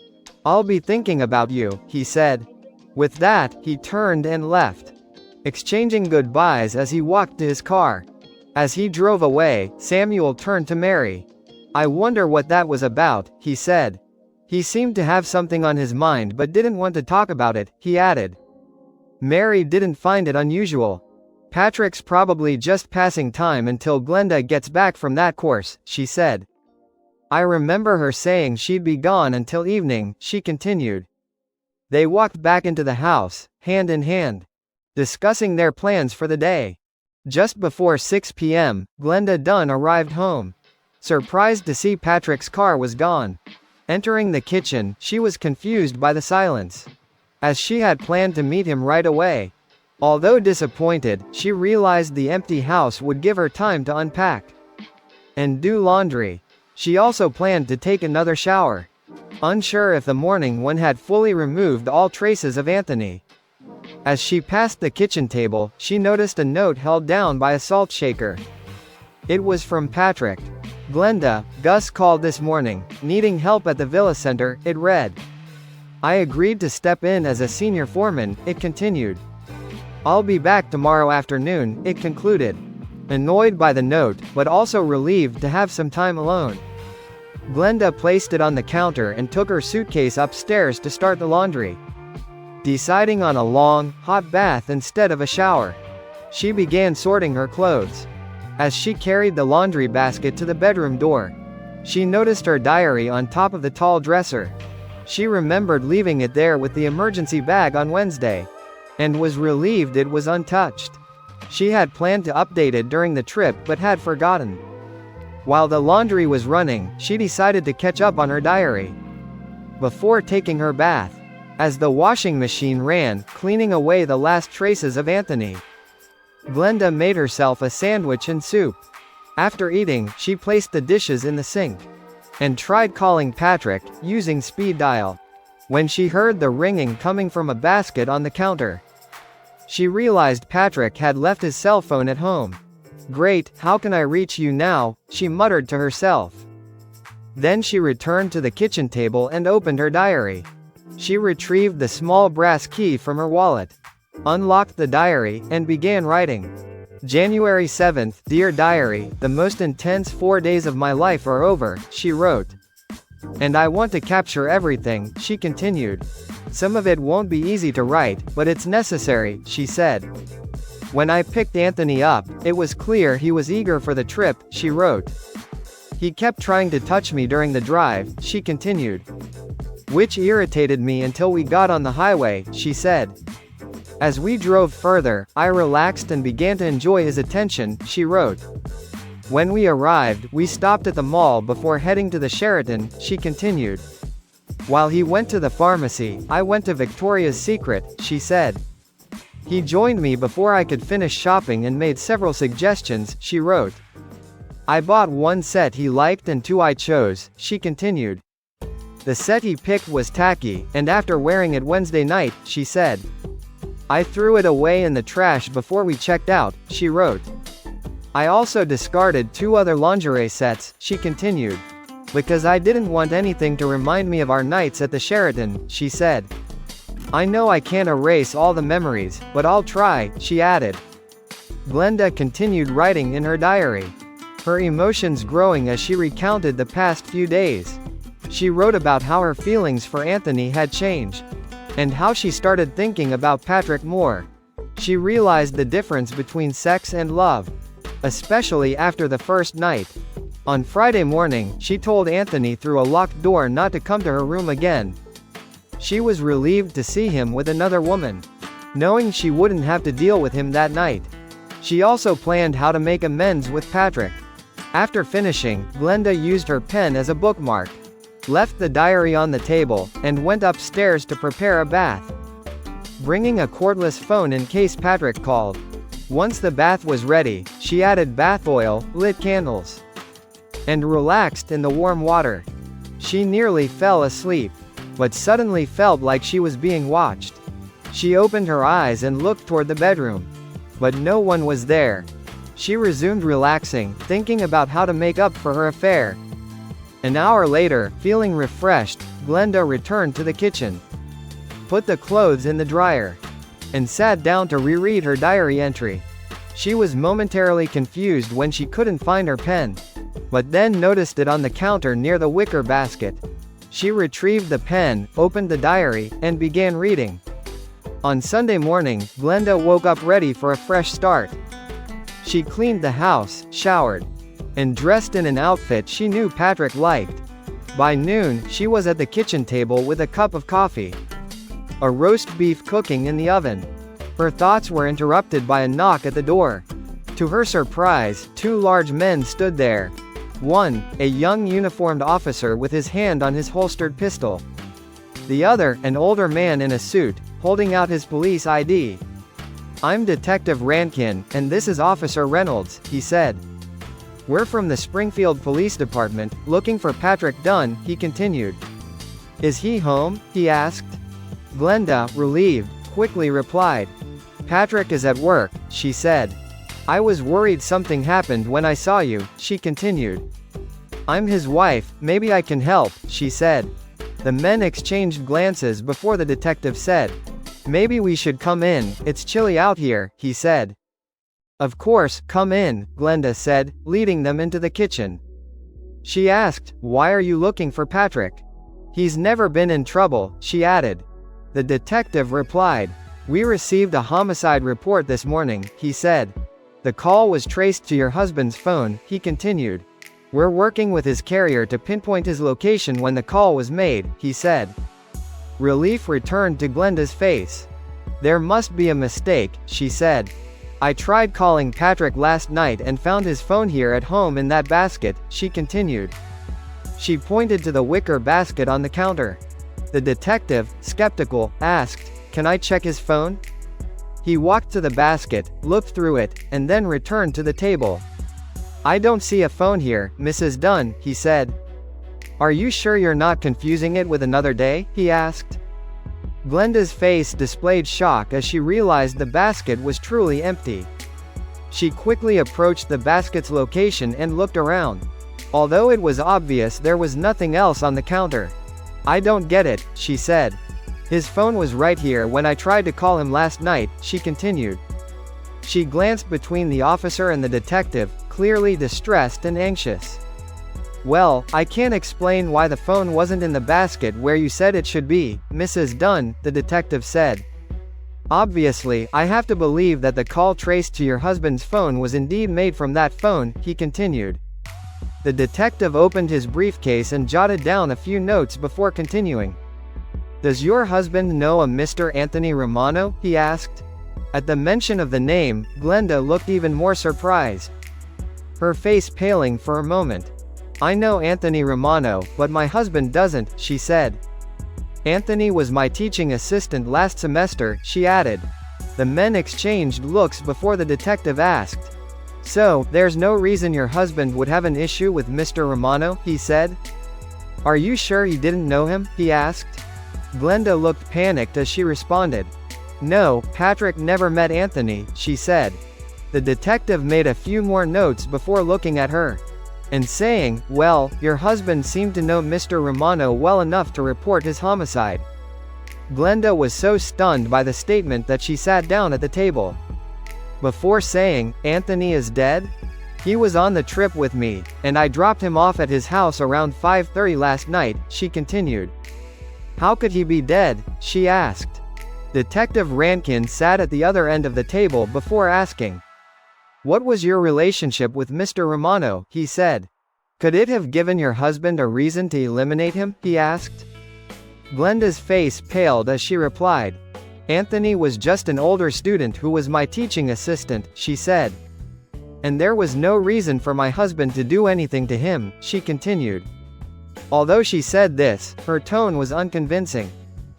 "I'll be thinking about you," he said. With that, he turned and left, exchanging goodbyes as he walked to his car. As he drove away, Samuel turned to Mary. "I wonder what that was about," he said. He seemed to have something on his mind but didn't want to talk about it, he added. Mary didn't find it unusual. "Patrick's probably just passing time until Glenda gets back from that course," she said. "I remember her saying she'd be gone until evening," she continued. They walked back into the house, hand in hand, discussing their plans for the day. Just before 6 p.m., Glenda Dunn arrived home, surprised to see Patrick's car was gone. Entering the kitchen, she was confused by the silence, as she had planned to meet him right away. Although disappointed, she realized the empty house would give her time to unpack and do laundry. She also planned to take another shower, unsure if the morning one had fully removed all traces of Anthony. As she passed the kitchen table, she noticed a note held down by a salt shaker. It was from Patrick. "Glenda, Gus called this morning, needing help at the Villa Center," it read. "I agreed to step in as a senior foreman," it continued. "I'll be back tomorrow afternoon," it concluded. Annoyed by the note, but also relieved to have some time alone, Glenda placed it on the counter and took her suitcase upstairs to start the laundry. Deciding on a long, hot bath instead of a shower, she began sorting her clothes. As she carried the laundry basket to the bedroom door, she noticed her diary on top of the tall dresser. She remembered leaving it there with the emergency bag on Wednesday, and was relieved it was untouched. She had planned to update it during the trip but had forgotten. While the laundry was running, she decided to catch up on her diary before taking her bath. As the washing machine ran, cleaning away the last traces of Anthony, Glenda made herself a sandwich and soup. After eating, she placed the dishes in the sink and tried calling Patrick, using speed dial, when she heard the ringing coming from a basket on the counter. She realized Patrick had left his cell phone at home. "Great, how can I reach you now?" she muttered to herself. Then she returned to the kitchen table and opened her diary. She retrieved the small brass key from her wallet, unlocked the diary, and began writing. January 7th, "Dear Diary, the most intense 4 days of my life are over," she wrote. "And I want to capture everything," she continued. "Some of it won't be easy to write, but it's necessary," she said. "When I picked Anthony up, it was clear he was eager for the trip," she wrote. "He kept trying to touch me during the drive," she continued, "which irritated me until we got on the highway," she said. "As we drove further, I relaxed and began to enjoy his attention," she wrote. "When we arrived, we stopped at the mall before heading to the Sheraton," she continued. "While he went to the pharmacy, I went to Victoria's Secret," she said. "He joined me before I could finish shopping and made several suggestions," she wrote. "I bought one set he liked and two I chose," she continued. "The set he picked was tacky, and after wearing it Wednesday night," she said, "I threw it away in the trash before we checked out," she wrote. "I also discarded 2 other lingerie sets," she continued, "because I didn't want anything to remind me of our nights at the Sheraton," she said. "I know I can't erase all the memories, but I'll try," she added. Glenda continued writing in her diary, her emotions growing as she recounted the past few days. She wrote about how her feelings for Anthony had changed, and how she started thinking about Patrick more. She realized the difference between sex and love, especially after the first night. On Friday morning, she told Anthony through a locked door not to come to her room again. She was relieved to see him with another woman, knowing she wouldn't have to deal with him that night. She also planned how to make amends with Patrick. After finishing, Glenda used her pen as a bookmark, left the diary on the table, and went upstairs to prepare a bath, bringing a cordless phone in case Patrick called. Once the bath was ready, she added bath oil, lit candles, and relaxed in the warm water. She nearly fell asleep. but suddenly felt like she was being watched. She opened her eyes and looked toward the bedroom. But no one was there. She resumed relaxing, thinking about how to make up for her affair. An hour later, feeling refreshed, Glenda returned to the kitchen, put the clothes in the dryer, and sat down to reread her diary entry. She was momentarily confused when she couldn't find her pen, but then noticed it on the counter near the wicker basket. She retrieved the pen, opened the diary, and began reading. On Sunday morning, Glenda woke up ready for a fresh start. She cleaned the house, showered, and dressed in an outfit she knew Patrick liked. By noon, she was at the kitchen table with a cup of coffee, a roast beef cooking in the oven. Her thoughts were interrupted by a knock at the door. To her surprise, two large men stood there. One, a young uniformed officer with his hand on his holstered pistol. The other, an older man in a suit, holding out his police ID. "I'm Detective Rankin, and this is Officer Reynolds," he said. "We're from the Springfield Police Department, looking for Patrick Dunn," he continued. "Is he home?" he asked. Glenda, relieved, quickly replied. "Patrick is at work," she said. "I was worried something happened when I saw you," she continued. "I'm his wife, maybe I can help," she said. The men exchanged glances before the detective said, "Maybe we should come in, it's chilly out here," he said. "Of course, come in," Glenda said, leading them into the kitchen. She asked, "Why are you looking for Patrick?" "He's never been in trouble," she added. The detective replied, "We received a homicide report this morning," he said. "The call was traced to your husband's phone," he continued. "We're working with his carrier to pinpoint his location when the call was made," he said. Relief returned to Glenda's face. "There must be a mistake," she said. "I tried calling Patrick last night and found his phone here at home in that basket," she continued. She pointed to the wicker basket on the counter. The detective, skeptical, asked, "Can I check his phone?" He walked to the basket, looked through it, and then returned to the table. "I don't see a phone here, Mrs. Dunn," he said. "Are you sure you're not confusing it with another day?" he asked. Glenda's face displayed shock as she realized the basket was truly empty. She quickly approached the basket's location and looked around. Although it was obvious there was nothing else on the counter. "I don't get it," she said. "His phone was right here when I tried to call him last night," she continued. She glanced between the officer and the detective, clearly distressed and anxious. "Well, I can't explain why the phone wasn't in the basket where you said it should be, Mrs. Dunn," the detective said. "Obviously, I have to believe that the call traced to your husband's phone was indeed made from that phone," he continued. The detective opened his briefcase and jotted down a few notes before continuing. "Does your husband know a Mr. Anthony Romano?" he asked. At the mention of the name, Glenda looked even more surprised, her face paling for a moment. "I know Anthony Romano, but my husband doesn't," she said. "Anthony was my teaching assistant last semester," she added. The men exchanged looks before the detective asked, "So, there's no reason your husband would have an issue with Mr. Romano?" he said. "Are you sure you didn't know him?" he asked. Glenda looked panicked as she responded. "No, Patrick never met Anthony," she said. The detective made a few more notes before looking at her and saying, "Well, your husband seemed to know Mr. Romano well enough to report his homicide." Glenda was so stunned by the statement that she sat down at the table. Before saying, "Anthony is dead? He was on the trip with me, and I dropped him off at his house around 5:30 last night," she continued. "How could he be dead?" she asked. Detective Rankin sat at the other end of the table before asking, "What was your relationship with Mr. Romano?" he said. "Could it have given your husband a reason to eliminate him?" he asked. Glenda's face paled as she replied, "Anthony was just an older student who was my teaching assistant," she said. "And there was no reason for my husband to do anything to him," she continued. Although she said this, her tone was unconvincing.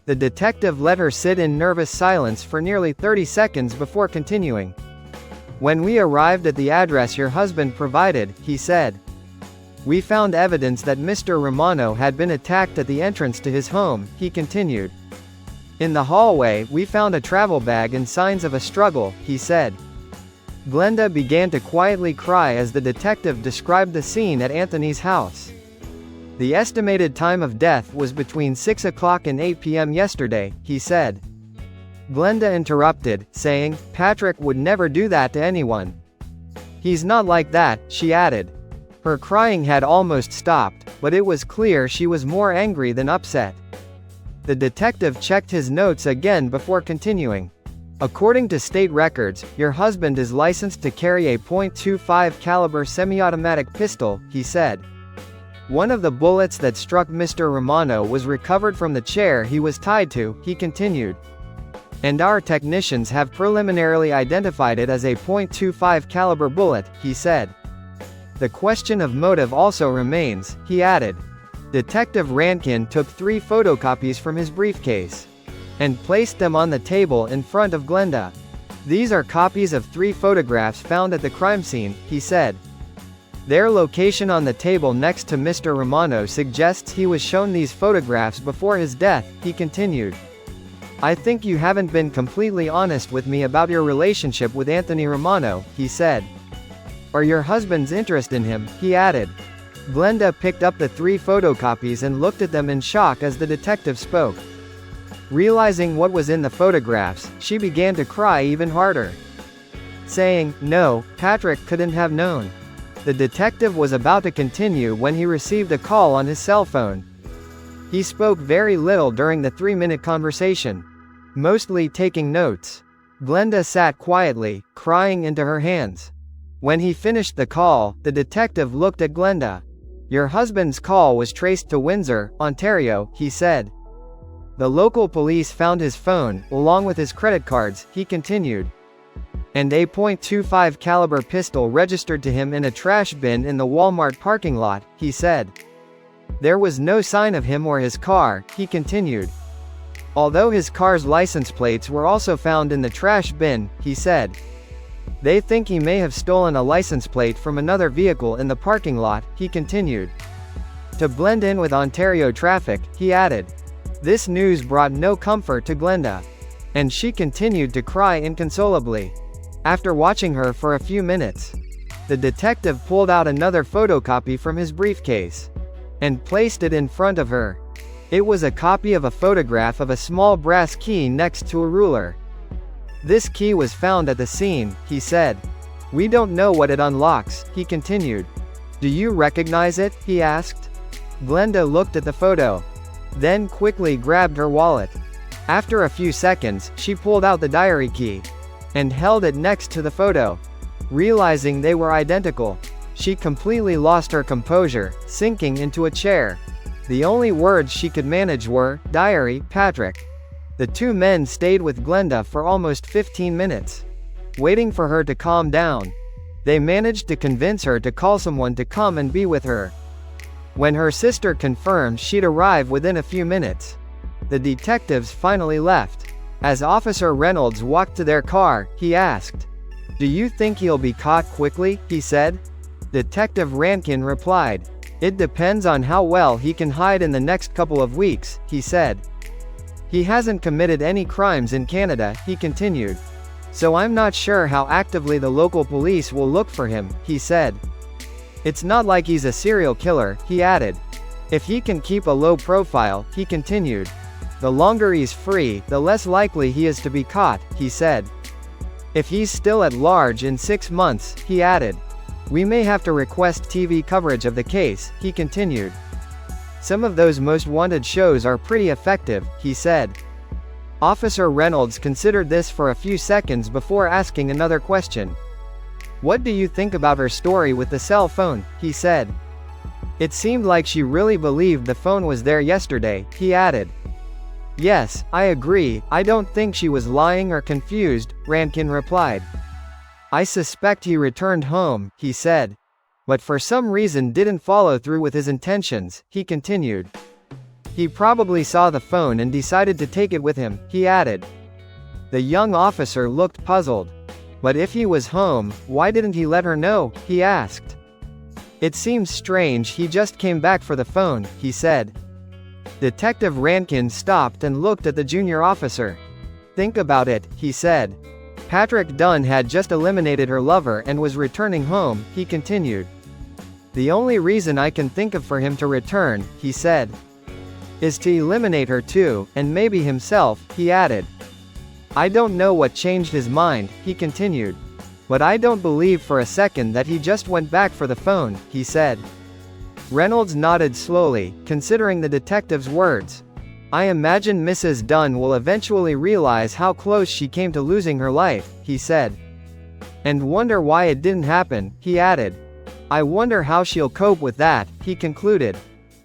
The detective let her sit in nervous silence for nearly 30 seconds before continuing. "When we arrived at the address your husband provided," he said, We found evidence that Mr. Romano had been attacked at the entrance to his home, he continued. In the hallway, we found a travel bag and signs of a struggle, he said. Glenda began to quietly cry as the detective described the scene at Anthony's house. The estimated time of death was between 6 o'clock and 8 p.m. yesterday, he said. Glenda interrupted, saying, Patrick would never do that to anyone. He's not like that, she added. Her crying had almost stopped, but it was clear she was more angry than upset. The detective checked his notes again before continuing. According to state records, your husband is licensed to carry a .25 caliber semi-automatic pistol, he said. One of the bullets that struck Mr. Romano was recovered from the chair he was tied to, he continued. And our technicians have preliminarily identified it as a .25 caliber bullet, he said. The question of motive also remains, he added. Detective Rankin took 3 photocopies from his briefcase and placed them on the table in front of Glenda. These are copies of 3 photographs found at the crime scene, he said. Their location on the table next to Mr. Romano suggests he was shown these photographs before his death, he continued. I think you haven't been completely honest with me about your relationship with Anthony Romano, he said. Or your husband's interest in him, he added. Glenda picked up the 3 photocopies and looked at them in shock as the detective spoke. Realizing what was in the photographs, she began to cry even harder. Saying, no, Patrick couldn't have known. The detective was about to continue when he received a call on his cell phone. He spoke very little during the 3-minute conversation, mostly taking notes. Glenda sat quietly, crying into her hands. When he finished the call, the detective looked at Glenda. Your husband's call was traced to Windsor, Ontario, he said. The local police found his phone, along with his credit cards, he continued. And a .25 caliber pistol registered to him in a trash bin in the Walmart parking lot, he said. There was no sign of him or his car, he continued. Although his car's license plates were also found in the trash bin, he said. They think he may have stolen a license plate from another vehicle in the parking lot, he continued. To blend in with Ontario traffic, he added. This news brought no comfort to Glenda. And she continued to cry inconsolably. After watching her for a few minutes, the detective pulled out another photocopy from his briefcase and placed it in front of her. It was a copy of a photograph of a small brass key next to a ruler. This key was found at the scene, he said. We don't know what it unlocks, he continued. Do you recognize it, he asked. Glenda looked at the photo, then quickly grabbed her wallet. After a few seconds, she pulled out the diary key and held it next to the photo. Realizing they were identical, she completely lost her composure, sinking into a chair. The only words she could manage were, "Diary, Patrick." The 2 men stayed with Glenda for almost 15 minutes, waiting for her to calm down. They managed to convince her to call someone to come and be with her. When her sister confirmed she'd arrive within a few minutes, the detectives finally left. As Officer Reynolds walked to their car, he asked, "Do you think he'll be caught quickly?" he said. Detective Rankin replied, "It depends on how well he can hide in the next couple of weeks," he said. "He hasn't committed any crimes in Canada," he continued. "So I'm not sure how actively the local police will look for him," he said. "It's not like he's a serial killer," he added. "If he can keep a low profile," he continued, "the longer he's free, the less likely he is to be caught," he said. "If he's still at large in 6 months," he added, "we may have to request TV coverage of the case," he continued. "Some of those most wanted shows are pretty effective," he said. Officer Reynolds considered this for a few seconds before asking another question. "What do you think about her story with the cell phone?" he said. "It seemed like she really believed the phone was there yesterday," he added. "Yes, I agree, I don't think she was lying or confused," Rankin replied. "I suspect he returned home," he said. "But for some reason didn't follow through with his intentions," he continued. "He probably saw the phone and decided to take it with him," he added. The young officer looked puzzled. "But if he was home, why didn't he let her know?" he asked. It seems strange he just came back for the phone, he said. Detective Rankin stopped and looked at the junior officer. Think about it, he said. Patrick Dunn had just eliminated her lover and was returning home, he continued. The only reason I can think of for him to return, he said, is to eliminate her too, and maybe himself, he added. I don't know what changed his mind, he continued. But I don't believe for a second that he just went back for the phone, he said. Reynolds nodded slowly, considering the detective's words. I imagine Mrs. Dunn will eventually realize how close she came to losing her life, he said. And wonder why it didn't happen, he added. I wonder how she'll cope with that, he concluded.